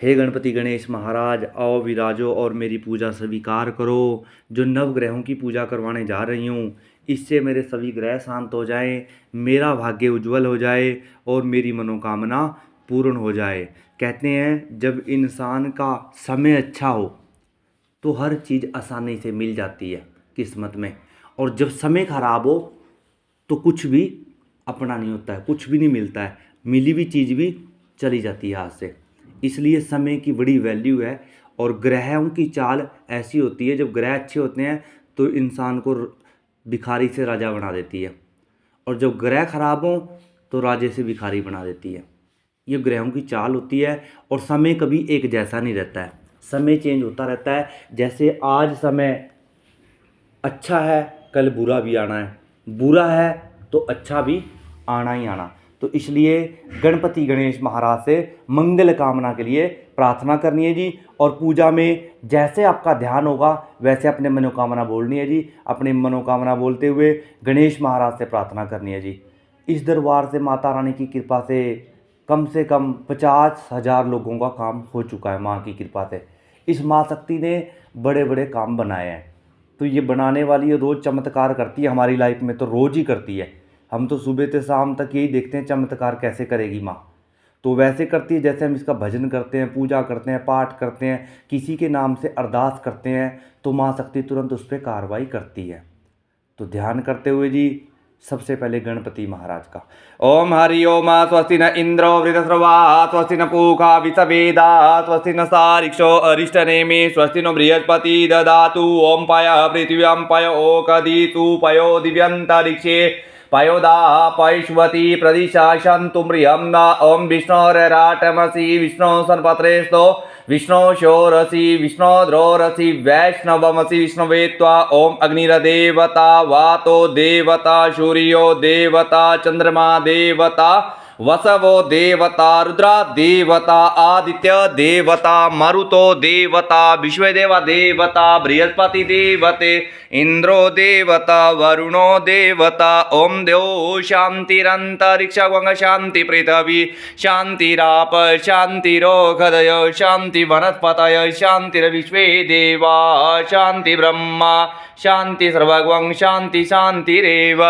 हे गणपति गणेश महाराज, आओ विराजो और मेरी पूजा स्वीकार करो। जो नवग्रहों की पूजा करवाने जा रही हूँ, इससे मेरे सभी ग्रह शांत हो जाएं, मेरा भाग्य उज्जवल हो जाए और मेरी मनोकामना पूर्ण हो जाए। कहते हैं जब इंसान का समय अच्छा हो तो हर चीज़ आसानी से मिल जाती है किस्मत में, और जब समय खराब हो तो कुछ भी अपना नहीं होता है, कुछ भी नहीं मिलता है, मिली हुई चीज़ भी चली जाती है हाथ से। इसलिए समय की बड़ी वैल्यू है। और ग्रहों की चाल ऐसी होती है, जब ग्रह अच्छे होते हैं तो इंसान को भिखारी से राजा बना देती है, और जब ग्रह खराब हो तो राजे से भिखारी बना देती है। ये ग्रहों की चाल होती है। और समय कभी एक जैसा नहीं रहता है, समय चेंज होता रहता है। जैसे आज समय अच्छा है, कल बुरा भी आना है, बुरा है तो अच्छा भी आना ही आना। तो इसलिए गणपति गणेश महाराज से मंगल कामना के लिए प्रार्थना करनी है जी। और पूजा में जैसे आपका ध्यान होगा वैसे अपने मनोकामना बोलनी है जी। अपनी मनोकामना बोलते हुए गणेश महाराज से प्रार्थना करनी है जी। इस दरबार से माता रानी की कृपा से कम 50,000 लोगों का काम हो चुका है माँ की कृपा से। इस माँ शक्ति ने बड़े बड़े काम बनाए हैं। तो ये बनाने वाली ये रोज़ चमत्कार करती है हमारी लाइफ में, तो रोज़ ही करती है। हम तो सुबह से शाम तक यही देखते हैं चमत्कार कैसे करेगी माँ। तो वैसे करती है जैसे हम इसका भजन करते हैं, पूजा करते हैं, पाठ करते हैं, किसी के नाम से अरदास करते हैं तो माँ शक्ति तुरंत उस पर कार्रवाई करती है। तो ध्यान करते हुए जी सबसे पहले गणपति महाराज का ओम हरि ओम। स्वस्ति न इंद्रो वृतस्रवा, स्वस्ति न पूषा विश्ववेदा, स्वस्ति न सारिक्षो अरिष्टनेमि, स्वस्ति नो बृहस्पति ददातु। ओम पय पृथिव्यां पय ओकदितु पयो दिव्यंतरिक्षे पयोदा पयश्वती प्रदिशा शन्तु म्रियं न। ओम विष्णोरराटमसि विष्णु सन्पत्रेस्तो विष्णु शोरसि विष्णुद्रोरसि वैष्णवमसि विष्णवे त्वा। ओम अग्निर्देवता वातो देवता सूर्यो देवता चंद्रमा देवता वसवो देवता रुद्रा देवता आदित्य देवता मरुतो देवता विश्वदेव देवता बृहस्पति देवते इंद्रो देवता वरुणो देवता। ओम देव शांतिरंतरिक्ष शांति पृथ्वी शांतिराप शांतिरोखदय शांति वनस्पतय शांतिर्विश्वे देवा शांति ब्रह्मा शांति सर्वगं शांति शांतिरेव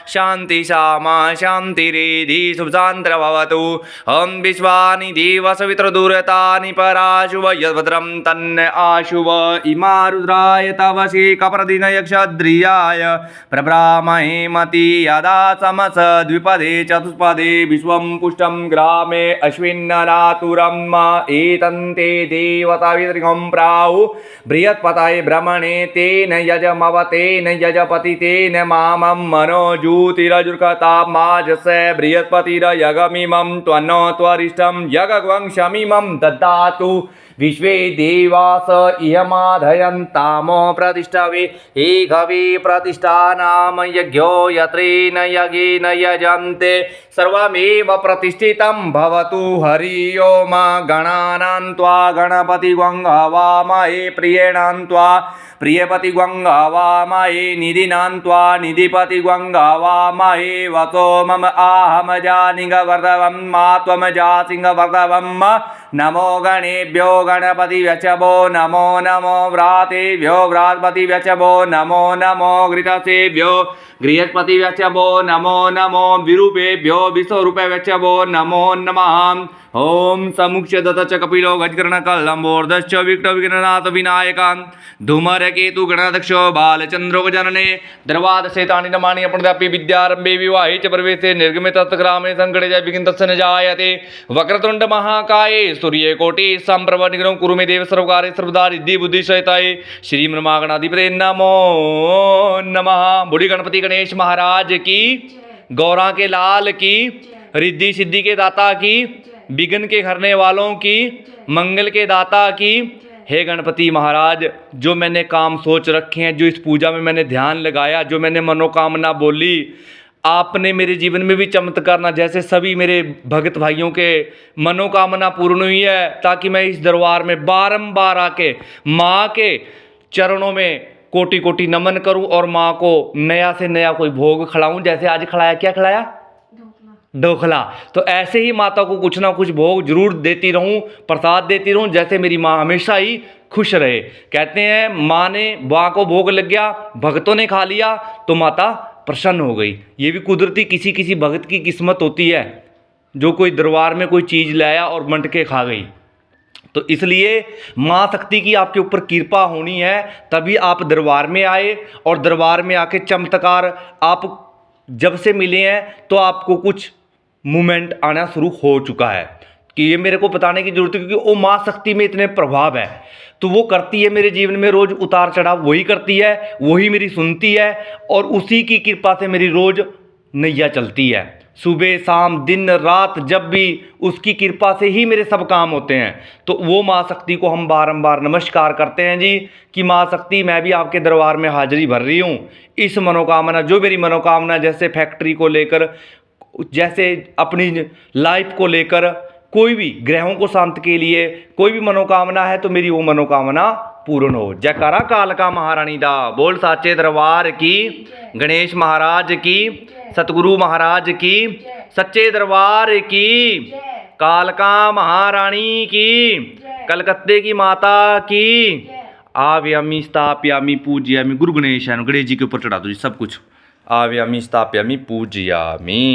शांति सामा शांतिरेधि शुभशांतिर भवतु। ओम विश्वानि देव सवितृदूरतानि पराशुभ यद्भद्रं तन्न आशुभ इमा रुद्राय तवसि कप्रदिन यक्षद्रियाय प्रब्राह्महे मति यदा समस द्विपदे चतुष्पदे विश्वं पुष्टं ग्रामे अश्विन्नरातुरं एतन्ते देवता विदृगं प्राहु बृहत्पतये ब्रह्मणे तेन यजमवतेन यजपति तेन मामं मनो ज्योतिरजुर्कतामाजसे बृहस्पतिरयगमिमं त्वन्नो त्वरिष्ठं यगवंशमिमं ददातु। विश्वे देवास इयमाधयन्तामो प्रतिष्ठवे एकवे प्रतिष्ठानाम यज्ञो यत्रेन यज्ञेन यजन्ते सर्वमेव प्रतिष्ठितं भवतु। हरि ओम गणानां त्वा गणपतिं हवामहे प्रियेणां त्वा प्रियपतिं हवामहे निधिनां त्वा निधिपतिं हवामहे वसो मम आहम जानिगवर्धवं मा त्वं जासिंहवर्धवं। नमो गणेभ्यो गणपति व्यचभो नमो नमो व्रातेभ्यो व्रातपति व्यचभो नमो नमो घृतसेभ्यो गृहस्पति व्यचभो नमो नमो विरूपेभ्यो विश्वरूपे व्यचभो नमो नमः। ओम समुच्य दत्त च कपिलो गजकर्ण कल्लंबोर्धश्च विकट विघ्ननाथ विनायकान् धूमरकेतु गणाध्यक्षो बालचंद्रो जनने द्रवाद शैतानि नमानि अपनदापि विद्यारंभे विवाहे च प्रवेशे निर्गमे तत्ग्रामे संकटे च विघ्न तस्य जायते। वक्रतुंड महाकाये सूर्यकोटि संप्रभ निग्रहं कुरु मे देव सर्वकार्ये सर्वदा रिद्धि बुद्धि सहिताय श्री ब्रह्मागणाधिपते नमो नमः। बूढ़ी गणपति गणेश महाराज की, गौरा के लाल की, रिद्धि सिद्धि के दाता की, विघ्न के हरने वालों की, मंगल के दाता की। हे गणपति महाराज, जो मैंने काम सोच रखे हैं, जो इस पूजा में मैंने ध्यान लगाया, जो मैंने मनोकामना बोली, आपने मेरे जीवन में भी चमत्कार ना, जैसे सभी मेरे भगत भाइयों के मनोकामना पूर्ण हुई है, ताकि मैं इस दरबार में बारंबार आके माँ के चरणों में कोटि कोटि नमन करूं और माँ को नया से नया कोई भोग खिलाऊं। जैसे आज खिलाया, क्या खिलाया? डोखला। तो ऐसे ही माता को कुछ ना कुछ भोग जरूर देती रहूं, प्रसाद देती रहूं, जैसे मेरी माँ हमेशा ही खुश रहे। कहते हैं माँ ने माँ को भोग लग गया, भक्तों ने खा लिया तो माता प्रसन्न हो गई। ये भी कुदरती किसी किसी भक्त की किस्मत होती है, जो कोई दरबार में कोई चीज़ लाया और मंट के खा गई। तो इसलिए माँ शक्ति की आपके ऊपर कृपा होनी है, तभी आप दरबार में आए। और दरबार में आके चमत्कार आप जब से मिले हैं तो आपको कुछ मूवमेंट आना शुरू हो चुका है कि ये मेरे को बताने की जरूरत है, क्योंकि वो माँ शक्ति में इतने प्रभाव है। तो वो करती है मेरे जीवन में रोज उतार चढ़ाव, वही करती है, वही मेरी सुनती है, और उसी की कृपा से मेरी रोज नैया चलती है। सुबह शाम दिन रात जब भी उसकी कृपा से ही मेरे सब काम होते हैं। तो वो माँ शक्ति को हम बारंबार नमस्कार करते हैं जी, कि माँ शक्ति मैं भी आपके दरबार में हाजिरी भर रही हूँ। इस मनोकामना, जो मेरी मनोकामना, जैसे फैक्ट्री को लेकर, जैसे अपनी लाइफ को लेकर, कोई भी ग्रहों को शांत के लिए कोई भी मनोकामना है, तो मेरी वो मनोकामना पूर्ण हो। जयकारा कालका महारानी दा, बोल साचे दरबार की, गणेश महाराज की, सतगुरु महाराज की, सच्चे दरबार की, कालका महारानी की, कलकत्ते की माता की। आव्यामी स्थाप्यामी पूज्यामी, गुरु गणेश है, गणेश जी के ऊपर चढ़ा दो जी सब कुछ। आव्यामी स्थाप्यामी पूज्यामी।